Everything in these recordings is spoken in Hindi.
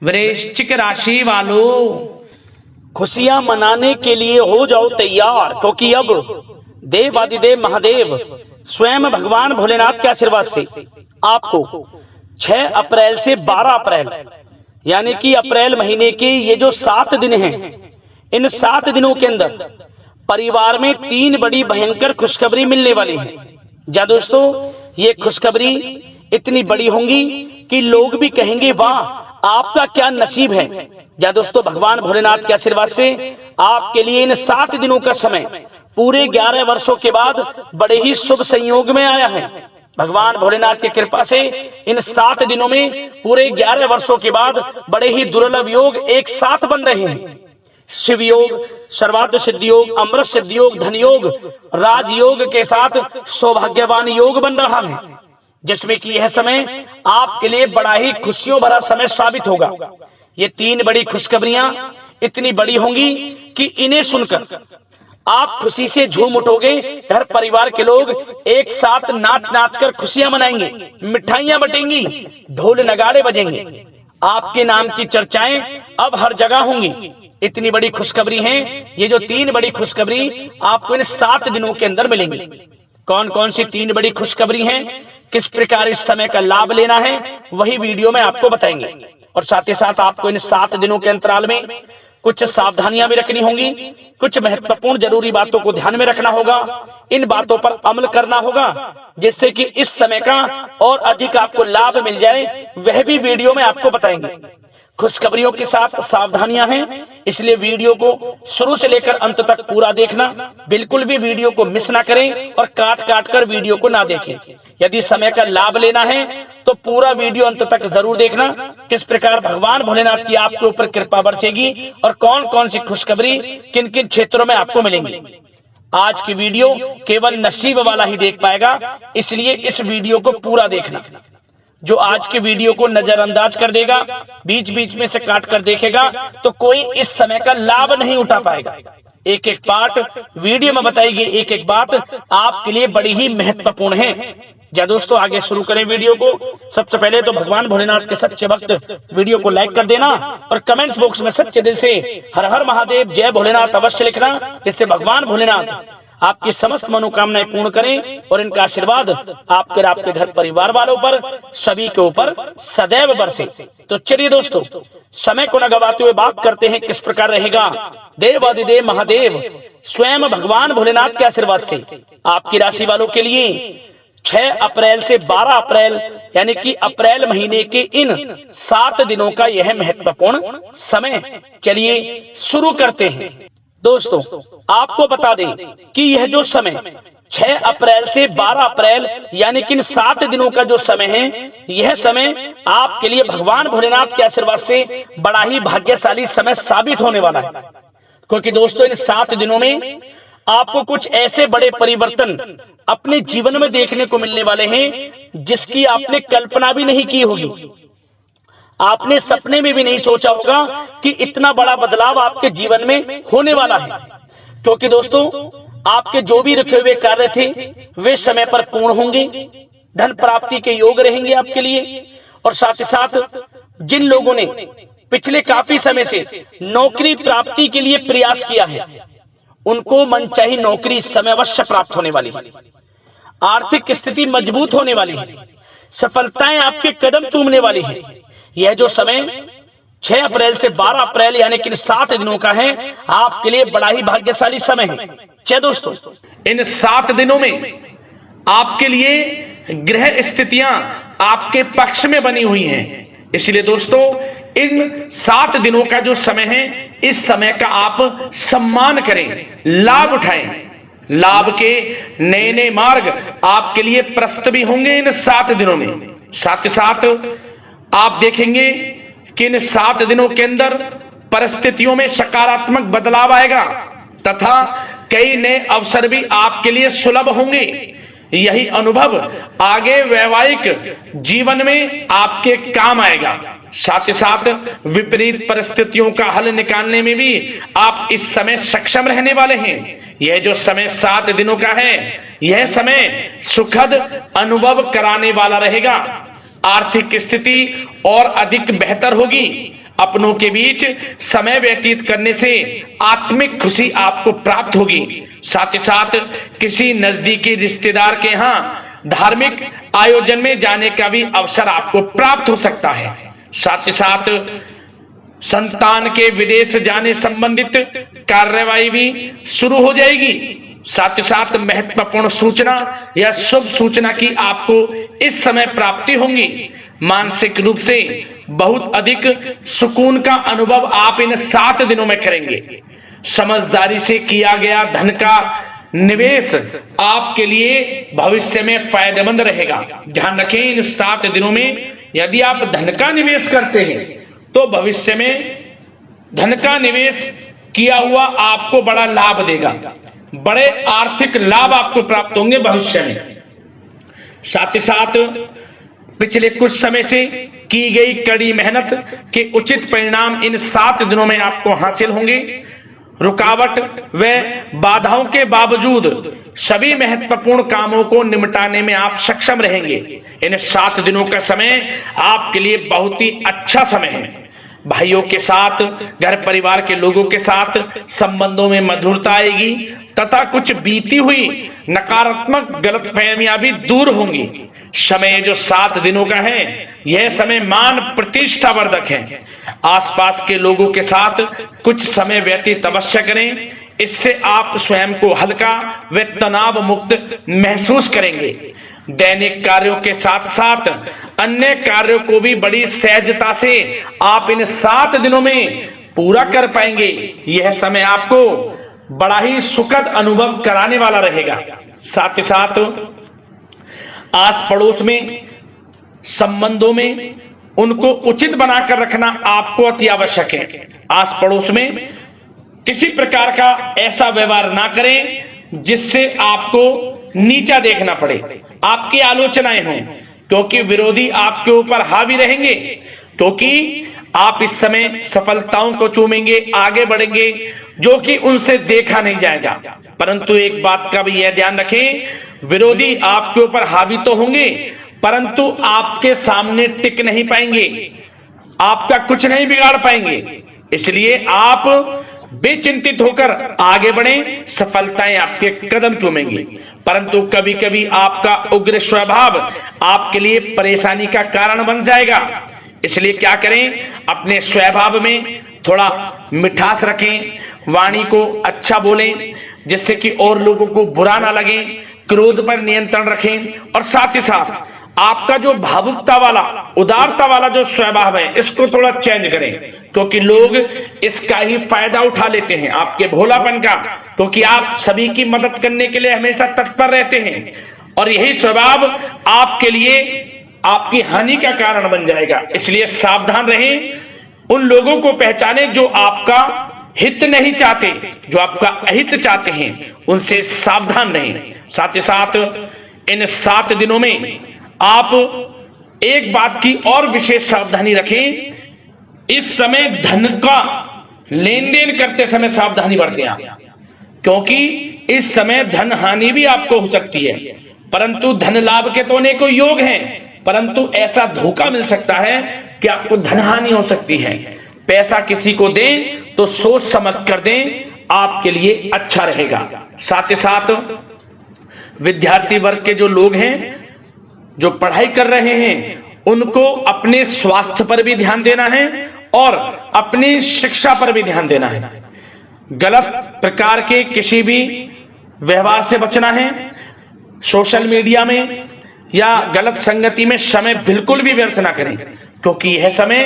वृश्चिक राशि वालों, खुशियां मनाने के लिए हो जाओ तैयार, क्योंकि अब देवादिदेव महादेव स्वयं भगवान भोलेनाथ के आशीर्वाद से आपको 6 अप्रैल से 12 अप्रैल यानी कि अप्रैल महीने के ये जो 7 दिन हैं, इन 7 दिनों के अंदर परिवार में 3 बड़ी भयंकर खुशखबरी मिलने वाली है। जा दोस्तों, ये खुशखबरी इतनी बड़ी होंगी कि लोग भी कहेंगे वाह आपका क्या नसीब है। जा दोस्तों, भगवान भोलेनाथ के आशीर्वाद से आपके लिए इन 7 दिनों का समय पूरे 11 वर्षों के बाद बड़े ही शुभ संयोग में आया है। भगवान भोलेनाथ की कृपा से इन 7 दिनों में पूरे 11 वर्षों के बाद बड़े ही दुर्लभ योग एक साथ बन रहे हैं। शिव योग, सर्वार्थ सिद्धि योग, अमृत सिद्धि योग, धन योग, राजयोग के साथ सौभाग्यवान योग बन रहा है, जिसमें कि यह समय आपके लिए बड़ा ही खुशियों भरा समय साबित होगा। ये 3 बड़ी खुशखबरियां इतनी बड़ी होंगी कि इन्हें सुनकर आप खुशी से झूम उठोगे। घर परिवार के लोग एक साथ नाच नाच कर खुशियां मनाएंगे, मिठाइयां बटेंगी, ढोल नगाड़े बजेंगे, आपके नाम की चर्चाएं अब हर जगह होंगी। इतनी बड़ी खुशखबरी है। ये जो 3 बड़ी खुशखबरी आपको इन 7 दिनों के अंदर मिलेंगी। कौन कौन सी 3 बड़ी खुशखबरी हैं, किस प्रकार इस समय का लाभ लेना है, वही वीडियो में आपको बताएंगे। और साथ ही साथ आपको इन 7 दिनों के अंतराल में कुछ सावधानियां भी रखनी होंगी, कुछ महत्वपूर्ण जरूरी बातों को ध्यान में रखना होगा, इन बातों पर अमल करना होगा, जिससे कि इस समय का और अधिक आपको लाभ मिल जाए, वह भी वीडियो में आपको बताएंगे। खुशखबरियों के साथ सावधानियां हैं, इसलिए वीडियो को शुरू से लेकर अंत तक पूरा देखना। बिल्कुल भी वीडियो को मिस ना करें और काट काट कर वीडियो को ना देखें। यदि समय का लाभ लेना है तो पूरा वीडियो अंत तक जरूर देखना, किस प्रकार भगवान भोलेनाथ की आपके ऊपर कृपा बरसेगी और कौन कौन सी खुशखबरी किन किन क्षेत्रों में आपको मिलेंगी। आज की वीडियो केवल नसीब वाला ही देख पाएगा, इसलिए इस वीडियो को पूरा देखना। जो आज के वीडियो को नजरअंदाज कर देगा, बीच बीच में से काट कर देखेगा, तो कोई इस समय का लाभ नहीं उठा पाएगा। एक एक पार्ट वीडियो में बताई गई एक एक बात आपके लिए बड़ी ही महत्वपूर्ण है। जा दोस्तों, आगे शुरू करें वीडियो को। सबसे पहले तो भगवान भोलेनाथ के सच्चे भक्त वीडियो को लाइक कर देना और कमेंट्स बॉक्स में सच्चे दिल से हर हर महादेव जय भोलेनाथ अवश्य लिखना, जिससे भगवान भोलेनाथ आपकी समस्त मनोकामनाएं पूर्ण करें और इनका आशीर्वाद आपके घर परिवार वालों पर सभी के ऊपर सदैव बरसे। तो चलिए दोस्तों, समय को न गवाते हुए बात करते हैं किस प्रकार रहेगा देवादिदेव महादेव स्वयं भगवान भोलेनाथ के आशीर्वाद से आपकी राशि वालों के लिए 6 अप्रैल से 12 अप्रैल यानी कि अप्रैल महीने के इन 7 दिनों का यह महत्वपूर्ण समय। चलिए शुरू करते हैं। दोस्तों, आपको बता दें कि यह जो समय 6 अप्रैल से 12 अप्रैल यानी कि इन 7 दिनों का जो समय है, यह समय आपके लिए भगवान भोलेनाथ के आशीर्वाद से बड़ा ही भाग्यशाली समय साबित होने वाला है। क्योंकि दोस्तों, इन 7 दिनों में आपको कुछ ऐसे बड़े परिवर्तन अपने जीवन में देखने को मिलने वाले हैं, जिसकी आपने कल्पना भी नहीं की होगी। आपने सपने में भी नहीं सोचा होगा कि इतना बड़ा बदलाव आपके जीवन में होने वाला है। क्योंकि दोस्तों, आपके जो भी रखे हुए कार्य थे वे समय पर पूर्ण होंगे, धन प्राप्ति के योग रहेंगे आपके लिए। और साथ ही साथ जिन लोगों ने पिछले काफी समय से नौकरी प्राप्ति के लिए प्रयास किया है, उनको मनचाही नौकरी इस समय अवश्य प्राप्त होने वाली है। आर्थिक स्थिति मजबूत होने वाली है, सफलताएं आपके कदम चूमने वाली है। यह जो समय 6 अप्रैल से 12 अप्रैल यानी कि 7 दिनों का है, आपके लिए बड़ा ही भाग्यशाली समय है। चलिए दोस्तों, इन 7 दिनों में आपके लिए ग्रह स्थितियां आपके पक्ष में बनी हुई हैं। इसलिए दोस्तों, इन 7 दिनों का जो समय है, इस समय का आप सम्मान करें, लाभ उठाएं। लाभ के नए नए मार्ग आपके लिए प्रशस्त भी होंगे इन 7 दिनों में। साथ ही साथ आप देखेंगे कि इन 7 दिनों के अंदर परिस्थितियों में सकारात्मक बदलाव आएगा तथा कई नए अवसर भी आपके लिए सुलभ होंगे। यही अनुभव आगे वैवाहिक जीवन में आपके काम आएगा। साथ ही साथ विपरीत परिस्थितियों का हल निकालने में भी आप इस समय सक्षम रहने वाले हैं। यह जो समय 7 दिनों का है, यह समय सुखद अनुभव कराने वाला रहेगा। आर्थिक स्थिति और अधिक बेहतर होगी। अपनों के बीच समय व्यतीत करने से आत्मिक खुशी आपको प्राप्त होगी। साथ ही साथ किसी नजदीकी रिश्तेदार के यहाँ धार्मिक आयोजन में जाने का भी अवसर आपको प्राप्त हो सकता है। साथ ही साथ संतान के विदेश जाने संबंधित कार्यवाही भी शुरू हो जाएगी। साथ ही साथ महत्वपूर्ण सूचना या शुभ सूचना की आपको इस समय प्राप्ति होंगी। मानसिक रूप से बहुत अधिक सुकून का अनुभव आप इन 7 दिनों में करेंगे। समझदारी से किया गया धन का निवेश आपके लिए भविष्य में फायदेमंद रहेगा। ध्यान रखें, इन 7 दिनों में यदि आप धन का निवेश करते हैं तो भविष्य में धन का निवेश किया हुआ आपको बड़ा लाभ देगा, बड़े आर्थिक लाभ आपको प्राप्त होंगे भविष्य में। साथ ही साथ पिछले कुछ समय से की गई कड़ी मेहनत के उचित परिणाम इन 7 दिनों में आपको हासिल होंगे। रुकावट व बाधाओं के बावजूद सभी महत्वपूर्ण कामों को निपटाने में आप सक्षम रहेंगे। इन 7 दिनों का समय आपके लिए बहुत ही अच्छा समय है। भाइयों के साथ, घर परिवार के लोगों के साथ संबंधों में मधुरता आएगी तथा कुछ बीती हुई नकारात्मक गलतफहमियां भी दूर होंगी। समय जो 7 दिनों का है, यह समय मान प्रतिष्ठा वर्धक है। आसपास के लोगों के साथ कुछ समय व्यतीत अवश्य करें, इससे आप स्वयं को हल्का व तनाव मुक्त महसूस करेंगे। दैनिक कार्यों के साथ साथ अन्य कार्यों को भी बड़ी सहजता से आप इन 7 दिनों में पूरा कर पाएंगे। यह समय आपको बड़ा ही सुखद अनुभव कराने वाला रहेगा। साथ ही साथ आस पड़ोस में संबंधों में उनको उचित बनाकर रखना आपको अति आवश्यक है। आस पड़ोस में किसी प्रकार का ऐसा व्यवहार ना करें जिससे आपको नीचा देखना पड़े, आपकी आलोचनाएं हों, क्योंकि विरोधी आपके ऊपर हावी रहेंगे। क्योंकि आप इस समय सफलताओं को चूमेंगे, आगे बढ़ेंगे, जो कि उनसे देखा नहीं जाएगा। परंतु एक बात का भी यह ध्यान रखें, विरोधी आपके ऊपर हावी तो होंगे परंतु आपके सामने टिक नहीं पाएंगे, आपका कुछ नहीं बिगाड़ पाएंगे। इसलिए आप बेचिंतित होकर आगे बढ़ें, सफलताएं आपके कदम चूमेंगी। परंतु कभी कभी आपका उग्र स्वभाव आपके लिए परेशानी का कारण बन जाएगा। इसलिए क्या करें, अपने स्वभाव में थोड़ा मिठास रखें, वाणी को अच्छा बोलें जिससे कि और लोगों को बुरा ना लगे, क्रोध पर नियंत्रण रखें और साथ ही साथ आपका जो भावुकता वाला, उदारता वाला जो स्वभाव है, इसको थोड़ा चेंज करें, क्योंकि लोग इसका ही फायदा उठा लेते हैं, आपके भोलापन का, क्योंकि आप सभी की मदद करने के लिए हमेशा तत्पर रहते हैं और यही स्वभाव आपके लिए आपकी हानि का कारण बन जाएगा। इसलिए सावधान रहें, उन लोगों को पहचाने जो आपका हित नहीं चाहते, जो आपका अहित चाहते हैं, उनसे सावधान रहें। साथ ही साथ इन 7 दिनों में आप एक बात की और विशेष सावधानी रखें, इस समय धन का लेन देन करते समय सावधानी बरतें आप, क्योंकि इस समय धन हानि भी आपको हो सकती है। परंतु धन लाभ के तो अनेकों योग हैं, परंतु ऐसा धोखा मिल सकता है कि आपको धन हानि हो सकती है। पैसा किसी को दें तो सोच समझ कर दें, आपके लिए अच्छा रहेगा। साथ ही साथ विद्यार्थी वर्ग के जो लोग हैं, जो पढ़ाई कर रहे हैं, उनको अपने स्वास्थ्य पर भी ध्यान देना है और अपनी शिक्षा पर भी ध्यान देना है। गलत प्रकार के किसी भी व्यवहार से बचना है। सोशल मीडिया में या गलत संगति में समय बिल्कुल भी व्यर्थ ना करें, क्योंकि यह समय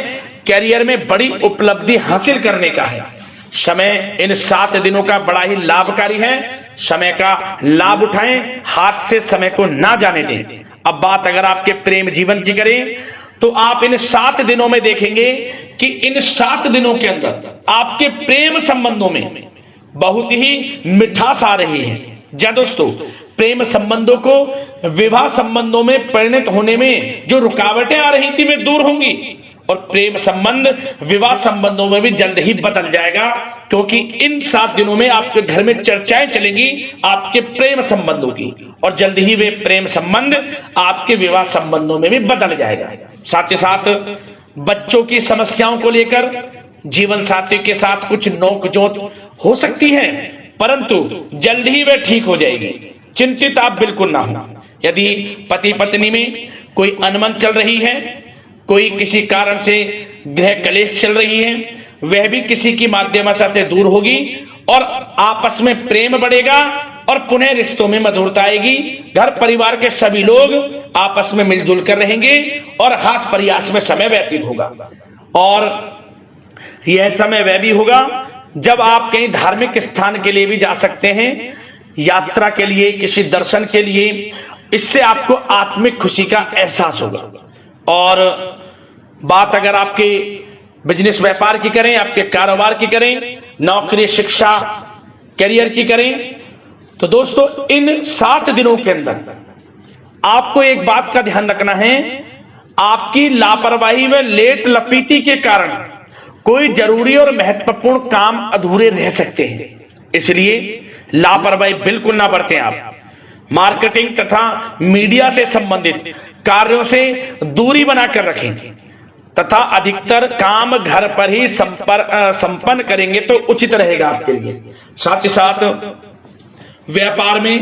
कैरियर में बड़ी उपलब्धि हासिल करने का है। समय इन 7 दिनों का बड़ा ही लाभकारी है। समय का लाभ उठाएं, हाथ से समय को ना जाने दें। अब बात अगर आपके प्रेम जीवन की करें तो आप इन 7 दिनों में देखेंगे कि इन 7 दिनों के अंदर आपके प्रेम संबंधों में बहुत ही मिठास आ रही है। जी दोस्तों, प्रेम संबंधों को विवाह संबंधों में परिणत होने में जो रुकावटें आ रही थी वे दूर होंगी और प्रेम संबंध विवाह संबंधों में भी जल्द ही बदल जाएगा, क्योंकि इन 7 दिनों में आपके घर में चर्चाएं चलेंगी आपके प्रेम संबंधों की और जल्द ही वे प्रेम संबंध आपके विवाह संबंधों में भी बदल जाएगा। साथ ही साथ बच्चों की समस्याओं को लेकर जीवन साथी के साथ कुछ नोकझोंक हो सकती है, परंतु जल्द ही वह ठीक हो जाएगी, चिंतित आप बिल्कुल ना हो। यदि पति पत्नी में कोई अनबन चल रही है, कोई किसी कारण से गृह कलेश चल रही है, वह भी किसी की माध्यम से दूर होगी और आपस में प्रेम बढ़ेगा और पुनः रिश्तों में मधुरता आएगी। घर परिवार के सभी लोग आपस में मिलजुल कर रहेंगे और हास प्रयास में समय व्यतीत होगा। और यह समय वह भी होगा जब आप कहीं धार्मिक स्थान के लिए भी जा सकते हैं, यात्रा के लिए, किसी दर्शन के लिए। इससे आपको आत्मिक खुशी का एहसास होगा। और बात अगर आपके बिजनेस व्यापार की करें, आपके कारोबार की करें, नौकरी, शिक्षा, करियर की करें, तो दोस्तों इन 7 दिनों के अंदर आपको एक बात का ध्यान रखना है, आपकी लापरवाही व लेट लफीती के कारण कोई जरूरी और महत्वपूर्ण काम अधूरे रह सकते हैं। इसलिए लापरवाही बिल्कुल ना बरतें। आप मार्केटिंग तथा मीडिया से संबंधित कार्यों से दूरी बनाकर रखें तथा अधिकतर काम घर पर ही संपन्न करेंगे तो उचित रहेगा आपके लिए। साथ ही साथ व्यापार में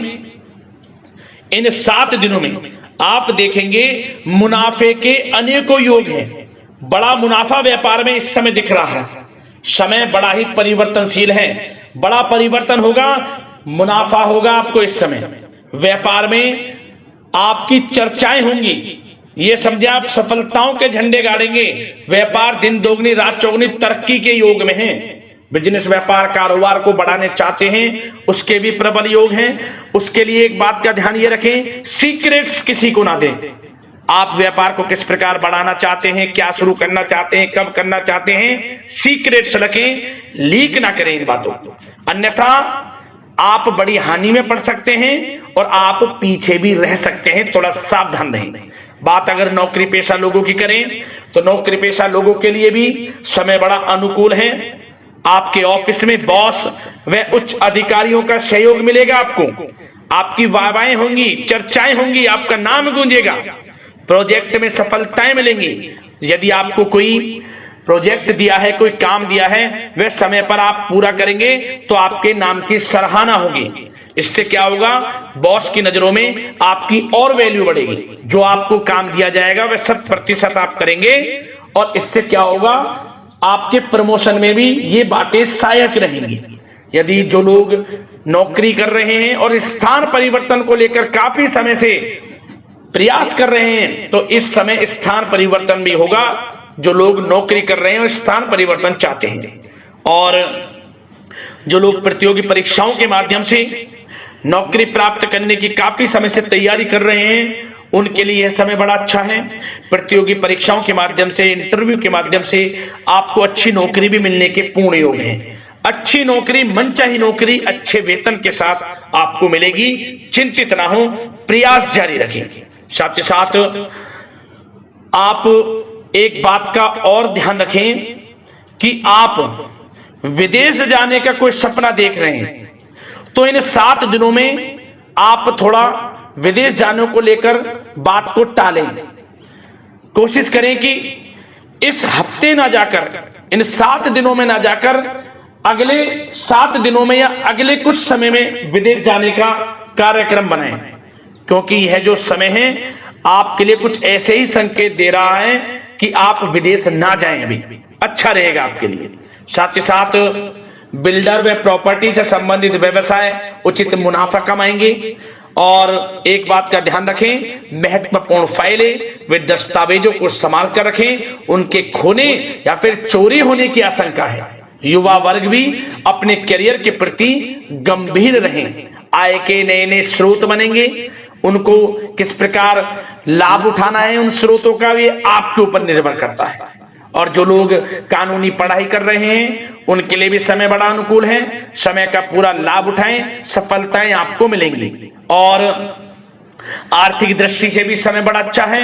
इन 7 दिनों में आप देखेंगे मुनाफे के अनेकों योग हैं। बड़ा मुनाफा व्यापार में इस समय दिख रहा है। समय बड़ा ही परिवर्तनशील है, बड़ा परिवर्तन होगा, मुनाफा होगा आपको इस समय। व्यापार में आपकी चर्चाएं होंगी, ये समझे आप सफलताओं के झंडे गाड़ेंगे। व्यापार दिन दोगुनी रात चौगुनी तरक्की के योग में है। बिजनेस, व्यापार, कारोबार को बढ़ाने चाहते हैं, उसके भी प्रबल योग हैं। उसके लिए एक बात का ध्यान ये रखें, सीक्रेट्स किसी को ना दें। आप व्यापार को किस प्रकार बढ़ाना चाहते हैं, क्या शुरू करना चाहते हैं, कब करना चाहते हैं, सीक्रेट्स रखें, लीक ना करें इन बातों को, अन्यथा आप बड़ी हानि में पड़ सकते हैं और आप पीछे भी रह सकते हैं। थोड़ा सावधान रहें। बात अगर नौकरी पेशा लोगों की करें तो नौकरी पेशा लोगों के लिए भी समय बड़ा अनुकूल है। आपके ऑफिस में बॉस व उच्च अधिकारियों का सहयोग मिलेगा आपको, आपकी वाहवाहें होंगी, चर्चाएं होंगी, आपका नाम गूंजेगा। प्रोजेक्ट में सफलताएं मिलेंगी। यदि आपको कोई प्रोजेक्ट दिया है, कोई काम दिया है, वह समय पर आप पूरा करेंगे तो आपके नाम की सराहना होगी। इससे क्या होगा, बॉस की नजरों में आपकी और वैल्यू बढ़ेगी। जो आपको काम दिया जाएगा वह 100% आप करेंगे और इससे क्या होगा, आपके प्रमोशन में भी ये बातें सहायक रहेंगी। यदि जो लोग नौकरी कर रहे हैं और स्थान परिवर्तन को लेकर काफी समय से प्रयास कर रहे हैं तो इस समय स्थान परिवर्तन भी होगा। जो लोग नौकरी कर रहे हैं और स्थान परिवर्तन चाहते हैं, और जो लोग प्रतियोगी परीक्षाओं के माध्यम से नौकरी प्राप्त करने की काफी समय से तैयारी कर रहे हैं, उनके लिए यह समय बड़ा अच्छा है। प्रतियोगी परीक्षाओं के माध्यम से, इंटरव्यू के माध्यम से आपको अच्छी नौकरी भी मिलने के पूर्ण योग हैं। अच्छी नौकरी, मनचाही नौकरी अच्छे वेतन के साथ आपको मिलेगी। चिंतित ना हो, प्रयास जारी रखें। साथ ही साथ आप एक बात का और ध्यान रखें कि आप विदेश जाने का कोई सपना देख रहे हैं तो इन 7 दिनों में आप थोड़ा विदेश जाने को लेकर बात को टालें। कोशिश करें कि इस हफ्ते ना जाकर, इन 7 दिनों में ना जाकर, अगले 7 दिनों में या अगले कुछ समय में विदेश जाने का कार्यक्रम बनाएं, क्योंकि यह जो समय है आपके लिए कुछ ऐसे ही संकेत दे रहा है कि आप विदेश ना जाएं, अभी अच्छा रहेगा आपके लिए। साथ ही साथ बिल्डर व प्रॉपर्टी से संबंधित व्यवसाय उचित मुनाफा कमाएंगे। और एक बात का ध्यान रखें, महत्वपूर्ण फाइलें व दस्तावेजों को संभाल कर रखें, उनके खोने या फिर चोरी होने की आशंका है। युवा वर्ग भी अपने करियर के प्रति गंभीर रहें। आय के नए नए स्रोत बनेंगे, उनको किस प्रकार लाभ उठाना है उन स्रोतों का, ये आपके ऊपर निर्भर करता है। और जो लोग कानूनी पढ़ाई कर रहे हैं उनके लिए भी समय बड़ा अनुकूल है। समय का पूरा लाभ उठाएं, सफलताएं आपको मिलेंगी। और आर्थिक दृष्टि से भी समय बड़ा अच्छा है।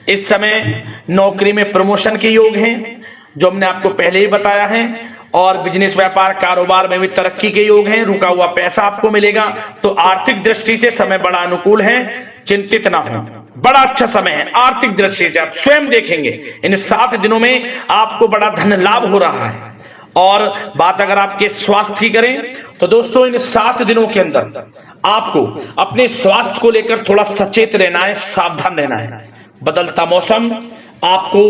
इस समय नौकरी में प्रमोशन के योग हैं, जो हमने आपको पहले ही बताया है। और बिजनेस, व्यापार, कारोबार में भी तरक्की के योग हैं। रुका हुआ पैसा आपको मिलेगा। तो आर्थिक दृष्टि से समय बड़ा अनुकूल है, चिंतित ना हो। बड़ा अच्छा समय है। आर्थिक दृष्टि से आप स्वयं देखेंगे इन 7 दिनों में आपको बड़ा धन लाभ हो रहा है। और बात अगर आपके स्वास्थ्य की करें तो दोस्तों इन 7 दिनों के अंदर आपको अपने स्वास्थ्य को लेकर थोड़ा सचेत रहना है, सावधान रहना है। बदलता मौसम आपको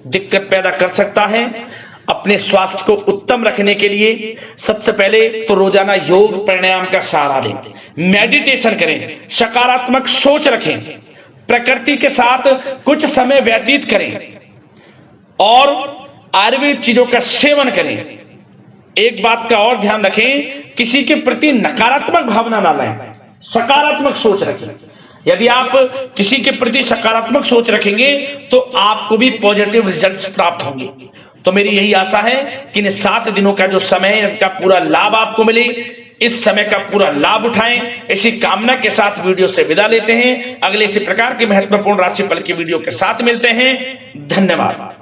दिक्कत पैदा कर सकता है। अपने स्वास्थ्य को उत्तम रखने के लिए सबसे पहले तो रोजाना योग प्राणायाम का सहारा लें, मेडिटेशन करें, सकारात्मक सोच रखें, प्रकृति के साथ कुछ समय व्यतीत करें और आयुर्वेद चीजों का सेवन करें। एक बात का और ध्यान रखें, किसी के प्रति नकारात्मक भावना ना लाएं, सकारात्मक सोच रखें। यदि आप किसी के प्रति सकारात्मक सोच रखेंगे तो आपको भी पॉजिटिव रिजल्ट्स प्राप्त होंगे। तो मेरी यही आशा है कि इन 7 दिनों का जो समय है इसका पूरा लाभ आपको मिले, इस समय का पूरा लाभ उठाएं। इसी कामना के साथ वीडियो से विदा लेते हैं। अगले इसी प्रकार के महत्वपूर्ण राशिफल की वीडियो के साथ मिलते हैं। धन्यवाद।